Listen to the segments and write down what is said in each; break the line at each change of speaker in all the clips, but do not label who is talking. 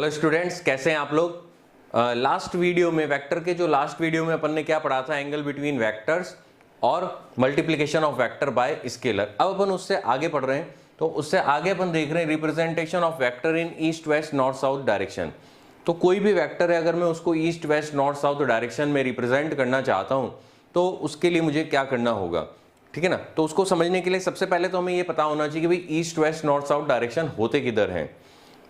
Hello students, कैसे हैं आप लोग। लास्ट वीडियो में वेक्टर के जो लास्ट वीडियो में अपन ने क्या पढ़ा था, एंगल बिटवीन वेक्टर्स और multiplication of vector by scalar. अब अपन उससे आगे पढ़ रहे हैं, तो उससे आगे अपन देख रहे हैं representation of vector in east west north south direction. तो कोई भी वेक्टर है, अगर मैं उसको east west north south direction में रिप्रेजेंट करना चाहता हूं तो उसके लिए मुझे क्या करना होगा, ठीक है ना। तो उसको समझने के लिए सबसे पहले तो हमें ये पता होना चाहिए कि भाई east west north south direction होते किधर हैं।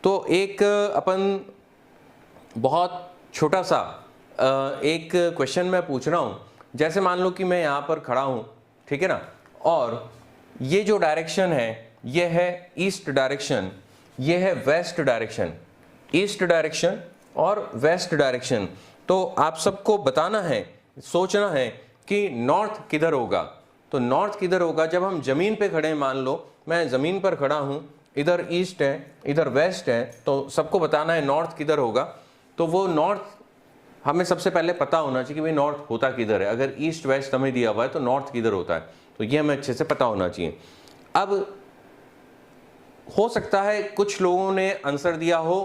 तो एक अपन बहुत छोटा सा एक क्वेश्चन मैं पूछ रहा हूं। जैसे मान लो कि मैं यहां पर खड़ा हूं, ठीक है ना, और ये जो डायरेक्शन है ये है ईस्ट डायरेक्शन, ये है वेस्ट डायरेक्शन, ईस्ट डायरेक्शन और वेस्ट डायरेक्शन। तो आप सबको बताना है, सोचना है कि नॉर्थ किधर होगा। तो नॉर्थ किधर होगा, जब हम जमीन पे खड़े हैं, मान लो मैं जमीन पर खड़ा हूं, इधर ईस्ट है इधर वेस्ट है, तो सबको बताना है नॉर्थ किधर होगा। तो वो नॉर्थ हमें सबसे पहले पता होना चाहिए कि भाई नॉर्थ होता किधर है। अगर ईस्ट वेस्ट हमें दिया हुआ है तो नॉर्थ किधर होता है, तो ये हमें अच्छे से पता होना चाहिए। अब हो सकता है कुछ लोगों ने आंसर दिया हो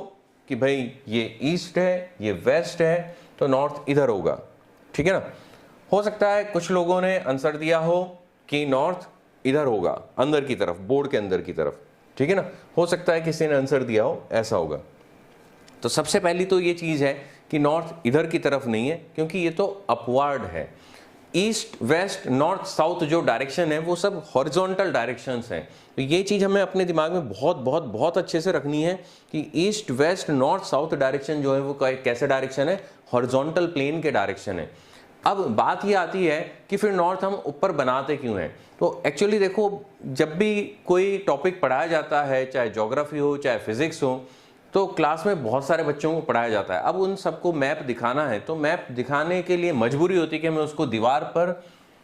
कि भाई ये ईस्ट है ये वेस्ट है तो नॉर्थ इधर होगा, ठीक है ना। हो सकता है कुछ लोगों ने आंसर दिया हो कि नॉर्थ इधर होगा, अंदर की तरफ, बोर्ड के अंदर की तरफ, ठीक है ना। हो सकता है किसी ने आंसर दिया हो ऐसा होगा। तो सबसे पहली तो ये चीज है कि नॉर्थ इधर की तरफ नहीं है, क्योंकि ये तो अपवर्ड है। ईस्ट वेस्ट नॉर्थ साउथ जो डायरेक्शन है वो सब हॉरिजॉन्टल डायरेक्शंस हैं। तो ये चीज हमें अपने दिमाग में बहुत बहुत बहुत अच्छे से रखनी है कि east west north south direction जो है वो कैसे डायरेक्शन है, हॉरिजॉन्टल प्लेन के डायरेक्शन है। अब बात ये आती है कि फिर नॉर्थ हम ऊपर बनाते क्यों हैं। तो एक्चुअली देखो, जब भी कोई टॉपिक पढ़ाया जाता है, चाहे ज्योग्राफी हो चाहे फिजिक्स हो, तो क्लास में बहुत सारे बच्चों को पढ़ाया जाता है। अब उन सबको मैप दिखाना है, तो मैप दिखाने के लिए मजबूरी होती है कि हमें उसको दीवार पर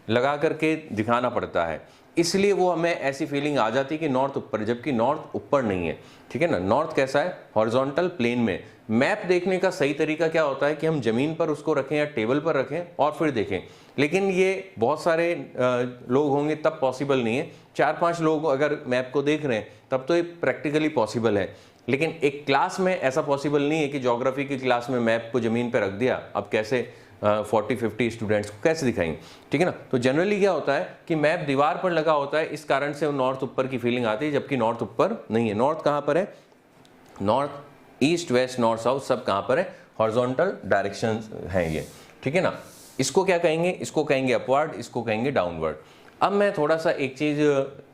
लगा करके दिखाना पड़ता है। इसलिए वो हमें ऐसी फीलिंग आ जाती है कि नॉर्थ ऊपर, जबकि नॉर्थ ऊपर नहीं है, ठीक है ना। नॉर्थ कैसा है, हॉरिजॉन्टल प्लेन में। मैप देखने का सही तरीका क्या होता है कि हम जमीन पर उसको रखें या टेबल पर रखें और फिर देखें। लेकिन ये बहुत सारे लोग होंगे तब पॉसिबल नहीं है। 4-5 लोग अगर मैप को देख रहे हैं तब तो ये प्रैक्टिकली पॉसिबल है। लेकिन एक क्लास में ऐसा पॉसिबल नहीं है कि ज्योग्राफी की क्लास में मैप को जमीन पर रख दिया, अब कैसे 40-50 स्टूडेंट्स को कैसे दिखाएंगे, ठीक है ना। तो जनरली क्या होता है कि मैप दीवार पर लगा होता है, इस कारण से नॉर्थ ऊपर की फीलिंग आती है, जबकि नॉर्थ ऊपर नहीं है। नॉर्थ कहाँ पर है, north east west north south सब कहाँ पर है, हॉरिजॉन्टल डायरेक्शन हैं ये, ठीक है ना। इसको क्या कहेंगे, इसको कहेंगे अपवर्ड, इसको कहेंगे डाउनवर्ड। अब मैं थोड़ा सा एक चीज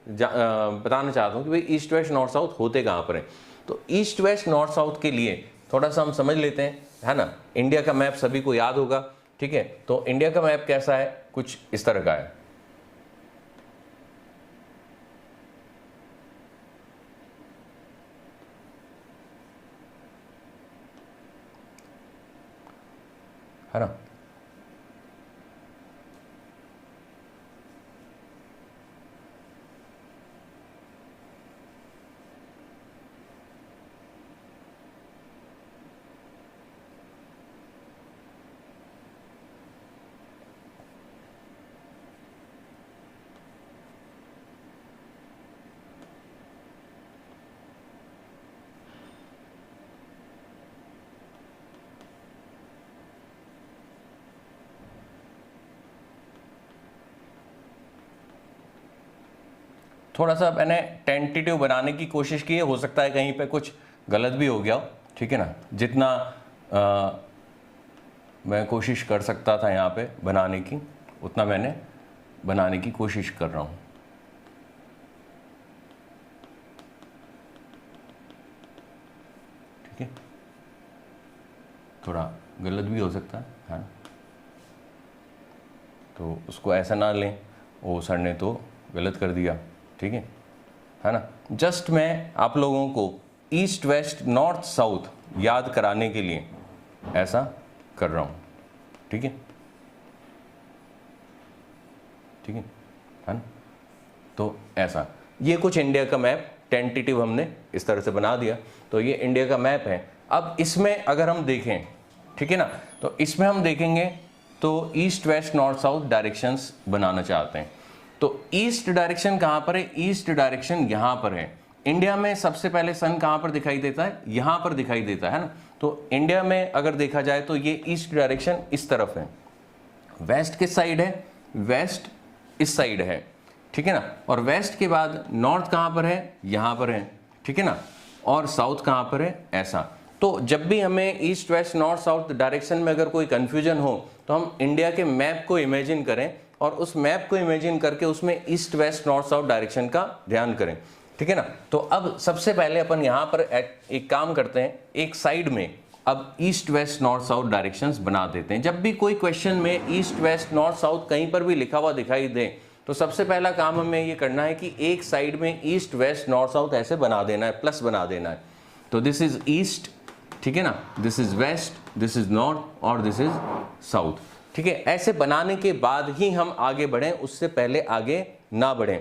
बताना चाहता हूँ कि भाई ईस्ट वेस्ट नॉर्थ साउथ होते कहाँ पर है। तो ईस्ट वेस्ट नॉर्थ साउथ के लिए थोड़ा सा हम समझ लेते हैं, है ना। इंडिया का मैप सभी को याद होगा, ठीक है। तो इंडिया का मैप कैसा है, कुछ इस तरह का है ना। थोड़ा सा मैंने टेंटेटिव बनाने की कोशिश की है, हो सकता है कहीं पे कुछ गलत भी हो गया हो, ठीक है ना। जितना मैं कोशिश कर सकता था यहाँ पे बनाने की, उतना मैंने बनाने की कोशिश कर रहा हूँ, ठीक है। थोड़ा गलत भी हो सकता है ना, तो उसको ऐसा ना लें, वो सर ने तो गलत कर दिया, ठीक है ना। जस्ट मैं आप लोगों को ईस्ट वेस्ट नॉर्थ साउथ याद कराने के लिए ऐसा कर रहा हूं, ठीक है, ठीक है ना। तो ऐसा, ये कुछ इंडिया का मैप टेंटेटिव हमने इस तरह से बना दिया। तो ये इंडिया का मैप है। अब इसमें अगर हम देखें, ठीक है ना, तो इसमें हम देखेंगे तो east west north south directions बनाना चाहते हैं। तो ईस्ट डायरेक्शन कहां पर है, ईस्ट डायरेक्शन यहां पर है। इंडिया में सबसे पहले सन कहां पर दिखाई देता है, यहां पर दिखाई देता है ना। तो इंडिया में अगर देखा जाए तो ये ईस्ट डायरेक्शन इस तरफ है, वेस्ट किस साइड है, वेस्ट इस साइड है, ठीक है ना। और वेस्ट के बाद नॉर्थ कहां पर है, यहां पर है, ठीक है ना। और साउथ कहां पर है, ऐसा। तो जब भी हमें east west north south direction में अगर कोई कंफ्यूजन हो तो हम इंडिया के मैप को इमेजिन करें और उस मैप को इमेजिन करके उसमें east west north south direction का ध्यान करें, ठीक है ना। तो अब सबसे पहले अपन यहां पर एक काम करते हैं, एक साइड में अब east west north south directions बना देते हैं। जब भी कोई क्वेश्चन में ईस्ट वेस्ट नॉर्थ साउथ कहीं पर भी लिखा हुआ दिखाई दे तो सबसे पहला काम हमें ये करना है कि एक साइड में ईस्ट वेस्ट नॉर्थ साउथ ऐसे बना देना है, प्लस बना देना है। तो दिस इज ईस्ट, ठीक है ना, this is west, this is north और दिस इज साउथ, ठीक है। ऐसे बनाने के बाद ही हम आगे बढ़ें, उससे पहले आगे ना बढ़ें,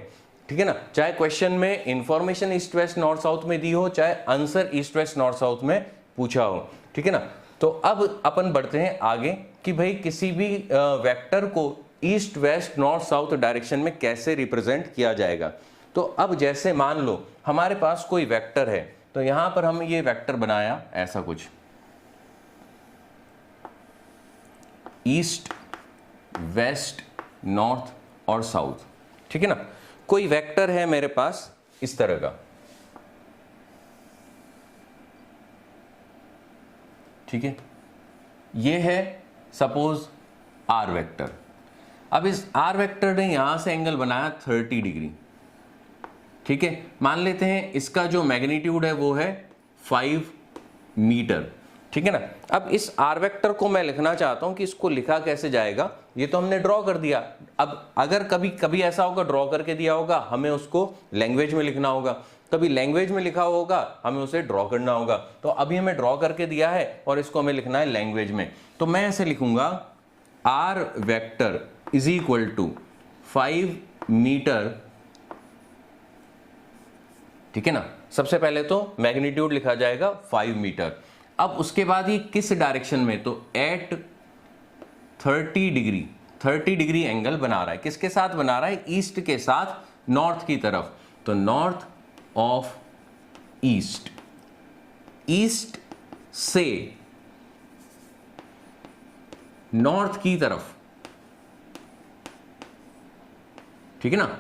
ठीक है ना। चाहे क्वेश्चन में information east west north south में दी हो, चाहे answer east west north south में पूछा हो, ठीक है ना। तो अब अपन बढ़ते हैं आगे कि भाई किसी भी वेक्टर को east west north south direction में कैसे रिप्रेजेंट किया जाएगा। तो अब जैसे मान लो हमारे पास कोई वेक्टर है, तो यहां पर हम ये वेक्टर बनाया ऐसा कुछ, ईस्ट वेस्ट नॉर्थ और साउथ, ठीक है ना। कोई वेक्टर है मेरे पास इस तरह का, ठीक है, ये है सपोज आर वेक्टर। अब इस आर वेक्टर ने यहां से एंगल बनाया 30 डिग्री, ठीक है। मान लेते हैं इसका जो मैग्नीट्यूड है वो है 5 मीटर, ठीक है ना। अब इस आर वेक्टर को मैं लिखना चाहता हूं कि इसको लिखा कैसे जाएगा, ये तो हमने ड्रॉ कर दिया। अब अगर कभी कभी ऐसा होगा ड्रॉ करके दिया होगा, हमें उसको लैंग्वेज में लिखना होगा, कभी लैंग्वेज में लिखा होगा, हमें उसे ड्रॉ करना होगा। तो अभी हमें ड्रॉ करके दिया है और इसको हमें लिखना है लैंग्वेज में। तो मैं ऐसे लिखूंगा R vector is equal to 5 metre, ठीक है ना। सबसे पहले तो मैग्नीट्यूड लिखा जाएगा 5 मीटर। अब उसके बाद ये किस डायरेक्शन में, तो एट 30 डिग्री, 30 डिग्री एंगल बना रहा है। किसके साथ बना रहा है, ईस्ट के साथ, नॉर्थ की तरफ। तो नॉर्थ ऑफ ईस्ट, ईस्ट से नॉर्थ की तरफ, ठीक है ना।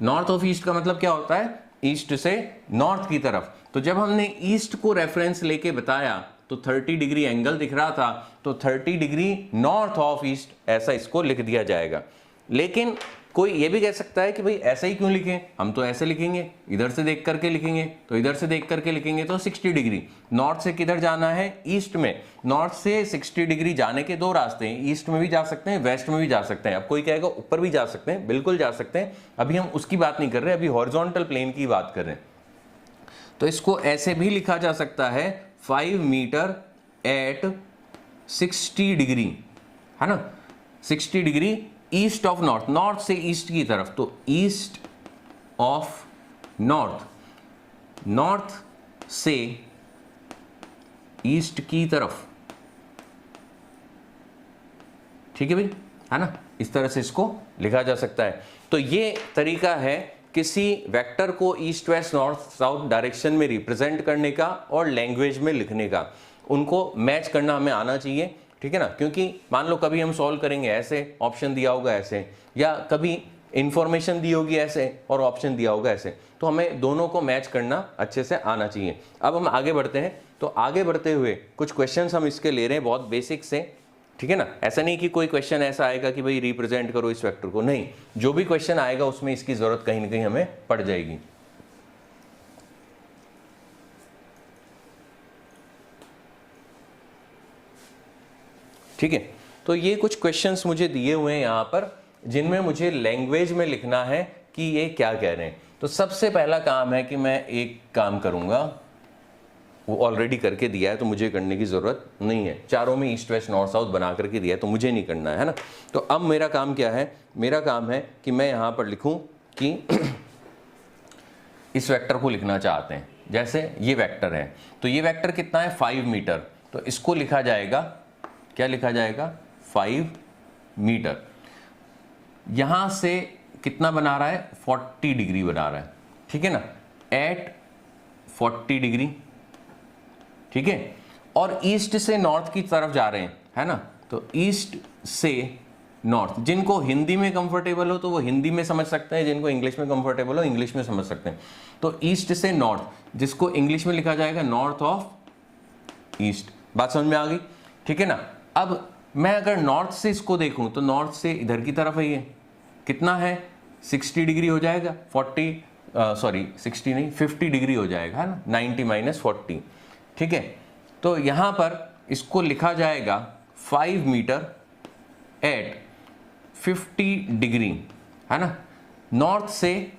नॉर्थ ऑफ ईस्ट का मतलब क्या होता है, ईस्ट से नॉर्थ की तरफ। तो जब हमने ईस्ट को रेफरेंस लेके बताया तो 30 डिग्री एंगल दिख रहा था, तो 30 डिग्री नॉर्थ ऑफ ईस्ट ऐसा इसको लिख दिया जाएगा। लेकिन कोई ये भी कह सकता है कि भाई ऐसा ही क्यों लिखें, हम तो ऐसे लिखेंगे, इधर से देख करके लिखेंगे, तो इधर से देख करके लिखेंगे तो 60 डिग्री। नॉर्थ से किधर जाना है, ईस्ट में। नॉर्थ से 60 डिग्री जाने के दो रास्ते हैं, ईस्ट में भी जा सकते हैं, वेस्ट में भी जा सकते हैं। अब कोई कहेगा ऊपर भी जा सकते हैं, बिल्कुल जा सकते हैं, अभी हम उसकी बात नहीं कर रहे, अभी हॉरिजॉन्टल प्लेन की बात कर रहे हैं। तो इसको ऐसे भी लिखा जा सकता है 5 मीटर एट 60 डिग्री, है ना, 60 degree east of north, north से ईस्ट की तरफ। तो ईस्ट ऑफ नॉर्थ, नॉर्थ से ईस्ट की तरफ, ठीक है भाई, है ना। इस तरह से इसको लिखा जा सकता है। तो ये तरीका है किसी वेक्टर को east west north south direction में रिप्रेजेंट करने का और लैंग्वेज में लिखने का। उनको मैच करना हमें आना चाहिए, ठीक है ना। क्योंकि मान लो कभी हम सॉल्व करेंगे ऐसे, ऑप्शन दिया होगा ऐसे, या कभी इंफॉर्मेशन दी होगी ऐसे और ऑप्शन दिया होगा ऐसे, तो हमें दोनों को मैच करना अच्छे से आना चाहिए। अब हम आगे बढ़ते हैं। तो आगे बढ़ते हुए कुछ क्वेश्चंस हम इसके ले रहे हैं बहुत बेसिक से, ठीक है ना। ऐसा नहीं कि कोई क्वेश्चन ऐसा आएगा कि भाई रिप्रेजेंट करो इस वेक्टर को, नहीं, जो भी क्वेश्चन आएगा उसमें इसकी जरूरत कहीं ना कहीं हमें पड़ जाएगी। ठीक है, तो ये कुछ क्वेश्चंस मुझे दिए हुए हैं यहाँ पर, जिनमें मुझे लैंग्वेज में लिखना है कि ये क्या कह रहे हैं। तो सबसे पहला काम है कि मैं एक काम करूंगा, वो ऑलरेडी करके दिया है तो मुझे करने की जरूरत नहीं है। चारों में ईस्ट वेस्ट नॉर्थ साउथ बना करके दिया है तो मुझे नहीं करना है ना। तो अब मेरा काम क्या है, मेरा काम है कि मैं यहाँ पर लिखूं कि इस वेक्टर को लिखना चाहते हैं। जैसे ये वेक्टर है, तो ये वेक्टर कितना है 5 मीटर, तो इसको लिखा जाएगा, क्या लिखा जाएगा 5 मीटर। यहां से कितना बना रहा है 40 डिग्री बना रहा है, ठीक है ना, एट 40 डिग्री, ठीक है। और ईस्ट से नॉर्थ की तरफ जा रहे हैं, है ना, तो ईस्ट से नॉर्थ, जिनको हिंदी में कंफर्टेबल हो तो वो हिंदी में समझ सकते हैं, जिनको इंग्लिश में कंफर्टेबल हो इंग्लिश में समझ सकते हैं। तो ईस्ट से नॉर्थ, जिसको इंग्लिश में लिखा जाएगा नॉर्थ ऑफ ईस्ट। बात समझ में आ गई, ठीक है ना। अब मैं अगर नॉर्थ से इसको देखूं तो नॉर्थ से इधर की तरफ है, ये कितना है 60 डिग्री हो जाएगा, 60 नहीं 50 डिग्री हो जाएगा, है ना, 90 माइनस 40, ठीक है। तो यहां पर इसको लिखा जाएगा 5 मीटर एट 50 डिग्री, है ना। नॉर्थ से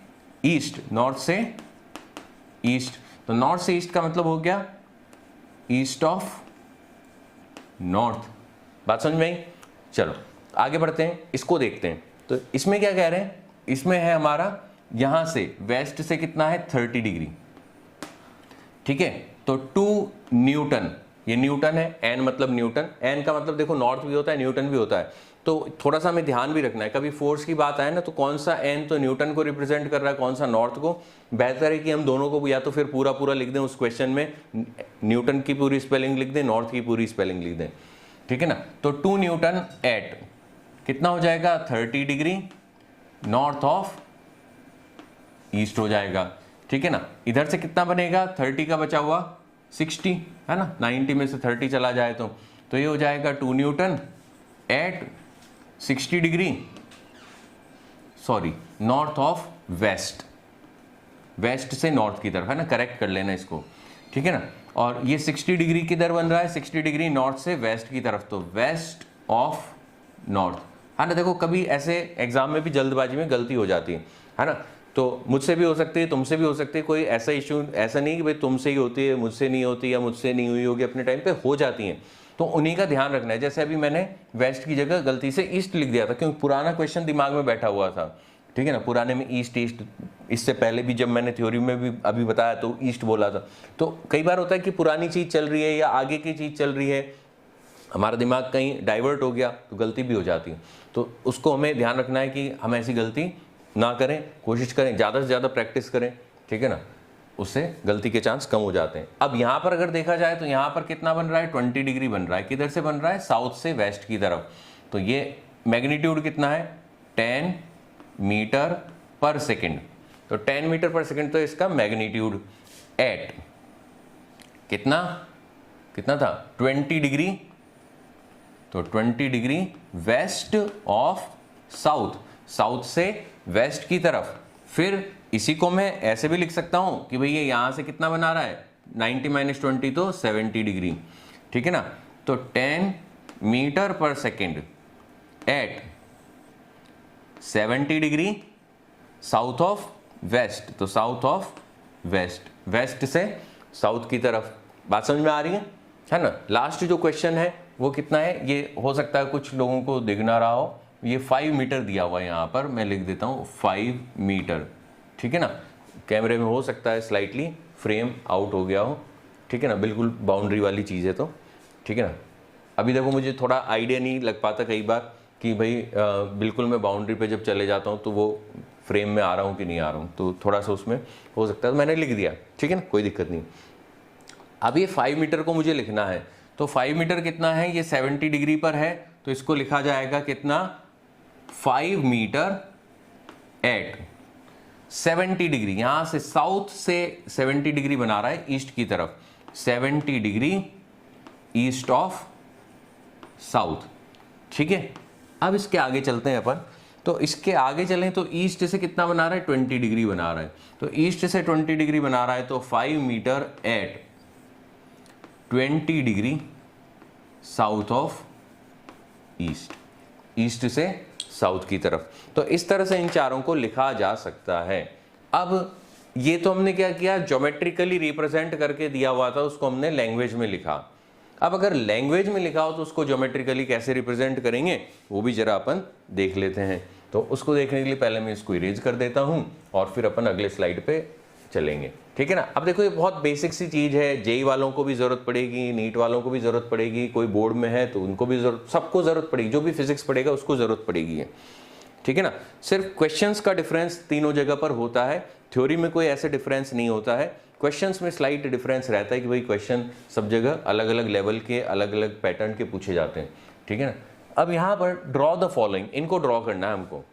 ईस्ट, नॉर्थ से ईस्ट, तो नॉर्थ से ईस्ट का मतलब हो गया ईस्ट ऑफ नॉर्थ। बात समझ में आई। चलो आगे बढ़ते हैं, इसको देखते हैं। तो इसमें क्या कह रहे हैं, इसमें है हमारा यहां से वेस्ट से कितना है 30 डिग्री, ठीक है। तो 2 न्यूटन, ये न्यूटन है, एन मतलब न्यूटन, एन का मतलब देखो नॉर्थ भी होता है न्यूटन भी होता है, तो थोड़ा सा हमें ध्यान भी रखना है। कभी फोर्स की बात आए ना तो कौन सा एन तो न्यूटन को रिप्रेजेंट कर रहा है, कौन सा नॉर्थ को। बेहतर है कि हम दोनों को या तो फिर पूरा पूरा लिख दें उस क्वेश्चन में, न्यूटन की पूरी स्पेलिंग लिख दें, नॉर्थ की पूरी स्पेलिंग लिख दें, ठीक है ना। तो 2 न्यूटन एट कितना हो जाएगा 30 डिग्री नॉर्थ ऑफ ईस्ट हो जाएगा, ठीक है ना। इधर से कितना बनेगा 30 का बचा हुआ 60, है ना, 90 में से 30 चला जाए तो ये हो जाएगा 2 newton at 60 degree, sorry north of west, west से नॉर्थ की तरफ, है ना, करेक्ट कर लेना इसको, ठीक है ना। और ये 60 डिग्री किधर बन रहा है 60 डिग्री नॉर्थ से वेस्ट की तरफ, तो वेस्ट ऑफ नॉर्थ, है ना। देखो कभी ऐसे एग्जाम में भी जल्दबाजी में गलती हो जाती है ना, तो मुझसे भी हो सकती है, तुमसे भी हो सकती है, कोई ऐसा इशू ऐसा नहीं कि भाई तुमसे ही होती है मुझसे नहीं होती या मुझसे नहीं हुई होगी, अपने टाइम पे हो जाती हैं, तो उन्हीं का ध्यान रखना है। जैसे अभी मैंने वेस्ट की जगह गलती से ईस्ट लिख दिया था, क्योंकि पुराना क्वेश्चन दिमाग में बैठा हुआ था, ठीक है ना। पुराने में ईस्ट ईस्ट, इससे पहले भी जब मैंने थ्योरी में भी अभी बताया तो ईस्ट बोला था। तो कई बार होता है कि पुरानी चीज़ चल रही है या आगे की चीज़ चल रही है, हमारा दिमाग कहीं डाइवर्ट हो गया तो गलती भी हो जाती है। तो उसको हमें ध्यान रखना है कि हम ऐसी गलती ना करें, कोशिश करें, ज़्यादा से ज़्यादा प्रैक्टिस करें, ठीक है ना, उससे गलती के चांस कम हो जाते हैं। अब यहाँ पर अगर देखा जाए तो यहाँ पर कितना बन रहा है 20 डिग्री बन रहा है, किधर से बन रहा है साउथ से वेस्ट की तरफ। तो ये मैग्नीट्यूड कितना है 10 मीटर पर सेकेंड, तो 10 मीटर पर सेकेंड, तो इसका मैग्नीट्यूड एट कितना कितना था 20 डिग्री, तो 20 degree west of south, south से वेस्ट की तरफ। फिर इसी को मैं ऐसे भी लिख सकता हूं कि भाई ये यहां से कितना बना रहा है 90 माइनस 20 तो 70 डिग्री, ठीक है ना। तो 10 मीटर पर second at 70 degree south of west, तो साउथ ऑफ वेस्ट, वेस्ट से साउथ की तरफ। बात समझ में आ रही है ना। लास्ट जो क्वेश्चन है वो कितना है, ये हो सकता है कुछ लोगों को दिख ना रहा हो, ये 5 मीटर दिया हुआ है, यहाँ पर मैं लिख देता हूँ 5 मीटर, ठीक है ना। कैमरे में हो सकता है स्लाइटली फ्रेम आउट हो गया हो, ठीक है ना, बिल्कुल बाउंड्री वाली चीज़ है तो, ठीक है ना। अभी देखो मुझे थोड़ा आइडिया नहीं लग पाता कई बार कि भाई बिल्कुल मैं बाउंड्री पे जब चले जाता हूँ तो वो फ्रेम में आ रहा हूँ कि नहीं आ रहा हूँ, तो थोड़ा सा उसमें हो सकता है, तो मैंने लिख दिया, ठीक है ना, कोई दिक्कत नहीं। अब ये 5 मीटर को मुझे लिखना है, तो 5 मीटर कितना है, ये 70 डिग्री पर है, तो इसको लिखा जाएगा कितना 5 मीटर एट 70 डिग्री, यहां से साउथ से 70 डिग्री बना रहा है ईस्ट की तरफ, 70 डिग्री ईस्ट ऑफ साउथ, ठीक है। अब इसके आगे चलते हैं अपन, तो इसके आगे चलें तो ईस्ट से कितना बना रहा है 20 डिग्री बना रहा है, तो ईस्ट से 20 डिग्री बना रहा है, तो 5 metre at 20 degree south of east, east से साउथ की तरफ। तो इस तरह से इन चारों को लिखा जा सकता है। अब ये तो हमने क्या किया, ज्योमेट्रिकली रिप्रेजेंट करके दिया हुआ था, उसको हमने लैंग्वेज में लिखा। अब अगर लैंग्वेज में लिखा हो तो उसको ज्योमेट्रिकली कैसे रिप्रेजेंट करेंगे वो भी जरा अपन देख लेते हैं। तो उसको देखने के लिए पहले मैं इसको इरेज कर देता हूं और फिर अपन अगले स्लाइड पे चलेंगे, ठीक है ना। अब देखो ये बहुत बेसिक सी चीज है, जेई वालों को भी जरूरत पड़ेगी, नीट वालों को भी जरूरत पड़ेगी, कोई बोर्ड में है तो उनको भी जरूरत, सबको जरूरत पड़ेगी, जो भी फिजिक्स पढ़ेगा उसको जरूरत पड़ेगी, ठीक है ना। सिर्फ क्वेश्चंस का डिफरेंस तीनों जगह पर होता है, थ्योरी में कोई ऐसे डिफरेंस नहीं होता है। क्वेश्चंस में स्लाइट डिफरेंस रहता है कि भाई क्वेश्चन सब जगह अलग अलग लेवल के अलग अलग पैटर्न के पूछे जाते हैं, ठीक है ना। अब यहाँ पर ड्रॉ द फॉलोइंग, इनको ड्रॉ करना है हमको,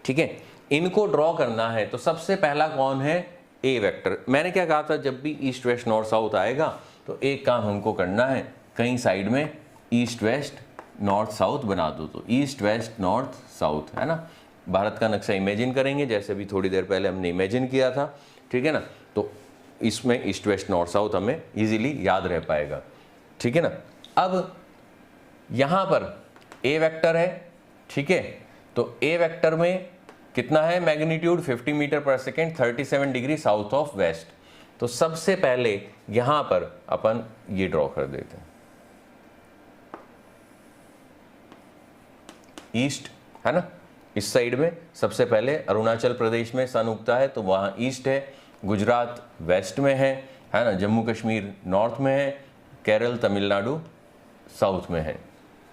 ठीक है, इनको ड्रॉ करना है। तो सबसे पहला कौन है, ए वेक्टर। मैंने क्या कहा था, जब भी ईस्ट वेस्ट नॉर्थ साउथ आएगा तो एक काम हमको करना है, कहीं साइड में ईस्ट वेस्ट नॉर्थ साउथ बना दो। तो ईस्ट वेस्ट नॉर्थ साउथ, है ना। भारत का नक्शा इमेजिन करेंगे, जैसे अभी थोड़ी देर पहले हमने इमेजिन किया था, ठीक है ना। तो इसमें ईस्ट वेस्ट नॉर्थ साउथ हमें इजीली याद रह पाएगा, ठीक है ना। अब यहाँ पर ए वेक्टर है, ठीक है। तो ए वेक्टर में कितना है मैग्नीट्यूड, 50 मीटर पर second, 37 degree south of west. तो सबसे पहले यहां पर अपन ये ड्रॉ कर देते हैं, ईस्ट, है ना। इस साइड में सबसे पहले अरुणाचल प्रदेश में सन उगता है तो वहां ईस्ट है, गुजरात वेस्ट में है ना, जम्मू कश्मीर नॉर्थ में है, केरल तमिलनाडु साउथ में है,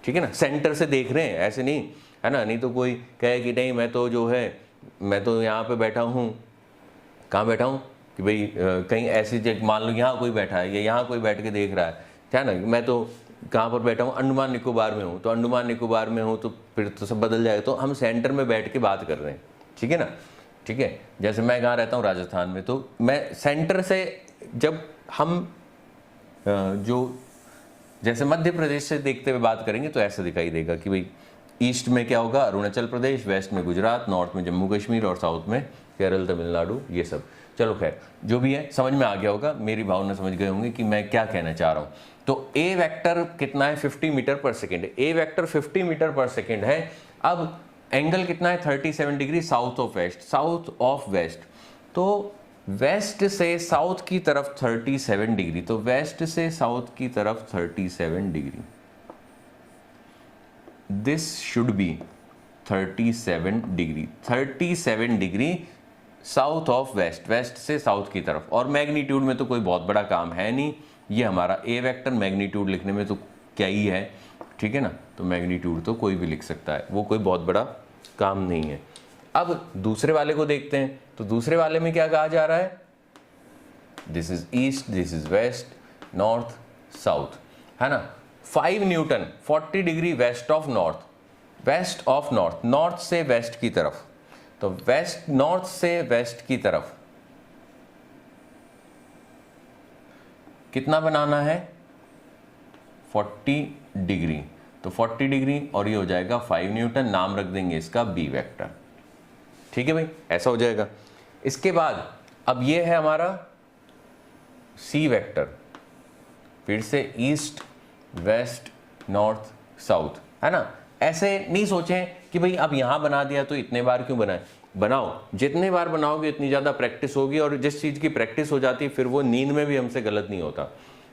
ठीक है ना। सेंटर से देख रहे हैं, ऐसे नहीं, है ना। नहीं तो कोई कहे कि नहीं मैं तो जो है मैं तो यहाँ पे बैठा हूँ, कहाँ बैठा हूँ कि भाई कहीं ऐसी जगह, मान लो यहाँ कोई बैठा है या यहाँ कोई बैठ के देख रहा है ना, मैं तो कहाँ पर बैठा हूँ, अंडमान निकोबार में हूँ, तो अंडमान निकोबार में हूँ तो फिर तो सब बदल जाएगा। तो हम सेंटर में बैठ के बात कर रहे हैं, ठीक है ना, ठीक है। जैसे मैं कहाँ रहता हूँ, राजस्थान में, तो मैं सेंटर से, जब हम जो जैसे मध्य प्रदेश से देखते हुए बात करेंगे तो ऐसा दिखाई देगा कि भाई ईस्ट में क्या होगा, अरुणाचल प्रदेश, वेस्ट में गुजरात, नॉर्थ में जम्मू कश्मीर और साउथ में केरल तमिलनाडु, ये सब। चलो खैर, जो भी है समझ में आ गया होगा, मेरी भावना समझ गए होंगे कि मैं क्या कहना चाह रहा हूँ। तो ए वेक्टर कितना है, 50 मीटर पर सेकेंड। ए वेक्टर 50 मीटर पर सेकेंड है। अब एंगल कितना है, 37 degree south of west, south of west. तो वेस्ट से साउथ की तरफ 37 डिग्री, तो वेस्ट से साउथ की तरफ 37 degree, this should be 37 degree, 37 degree south of west, west से साउथ की तरफ। और मैग्नीट्यूड में तो कोई बहुत बड़ा काम है नहीं, ये हमारा ए वेक्टर, मैग्नीट्यूड लिखने में तो क्या ही है, ठीक है ना। तो मैग्नीट्यूड तो कोई भी लिख सकता है, वो कोई बहुत बड़ा काम नहीं है। अब दूसरे वाले को देखते हैं, तो दूसरे वाले में क्या कहा जा रहा है, this is east, this is west, north, south, है ना। 5 newton 40 degree west of north, west of north, north से वेस्ट की तरफ। तो वेस्ट, नॉर्थ से वेस्ट की तरफ कितना बनाना है, 40 डिग्री। तो 40 डिग्री और ये हो जाएगा 5 न्यूटन, नाम रख देंगे इसका बी वेक्टर, ठीक है भाई, ऐसा हो जाएगा। इसके बाद अब ये है हमारा सी वेक्टर, फिर से ईस्ट वेस्ट नॉर्थ साउथ, है ना। ऐसे नहीं सोचें कि भाई अब यहां बना दिया तो इतने बार क्यों बनाए, बनाओ, जितने बार बनाओगे इतनी ज्यादा प्रैक्टिस होगी, और जिस चीज की प्रैक्टिस हो जाती है फिर वो नींद में भी हमसे गलत नहीं होता,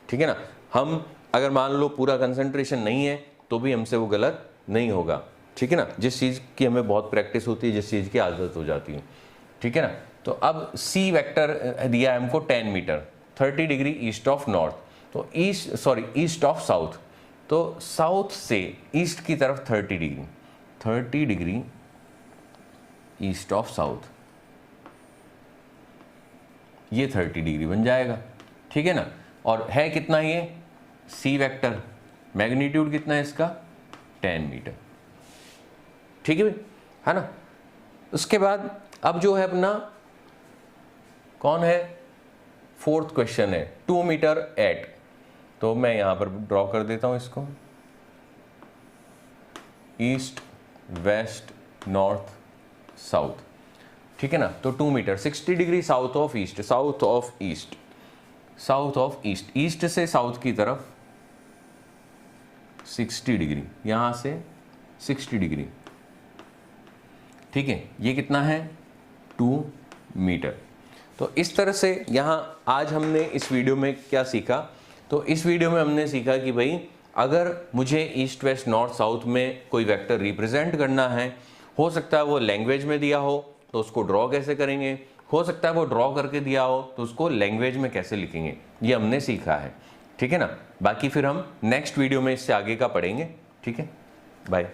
ठीक है ना। हम अगर मान लो पूरा कंसंट्रेशन नहीं है तो भी हमसे वो गलत नहीं होगा, ठीक है ना। जिस चीज की हमें बहुत प्रैक्टिस होती है, जिस चीज की आदत हो जाती है, ठीक है ना। तो अब सी वेक्टर दिया है हमको 10 metre, 30 degree east of north, तो ईस्ट ऑफ साउथ। तो साउथ से ईस्ट की तरफ 30 degree, 30 degree east of south, ये 30 डिग्री बन जाएगा, ठीक है ना। और है कितना ये सी वेक्टर, मैग्नीट्यूड कितना है इसका, 10 मीटर, ठीक है भाई, है ना। उसके बाद अब जो है अपना कौन है, फोर्थ क्वेश्चन है 2 मीटर एट। तो मैं यहां पर ड्रॉ कर देता हूं इसको, ईस्ट वेस्ट नॉर्थ साउथ, ठीक है ना। तो 2 metre 60 degree south of east, south of east, south of east, east से साउथ की तरफ 60 डिग्री, यहां से 60 डिग्री, ठीक है। ये कितना है, 2 मीटर। तो इस तरह से यहाँ आज हमने इस वीडियो में क्या सीखा, तो इस वीडियो में हमने सीखा कि भाई अगर मुझे ईस्ट वेस्ट नॉर्थ साउथ में कोई वेक्टर रिप्रेजेंट करना है, हो सकता है वो लैंग्वेज में दिया हो तो उसको ड्रॉ कैसे करेंगे, हो सकता है वो ड्रॉ करके दिया हो तो उसको लैंग्वेज में कैसे लिखेंगे, ये हमने सीखा है, ठीक है ना। बाकी फिर हम नेक्स्ट वीडियो में इससे आगे का पढ़ेंगे, ठीक है, बाय।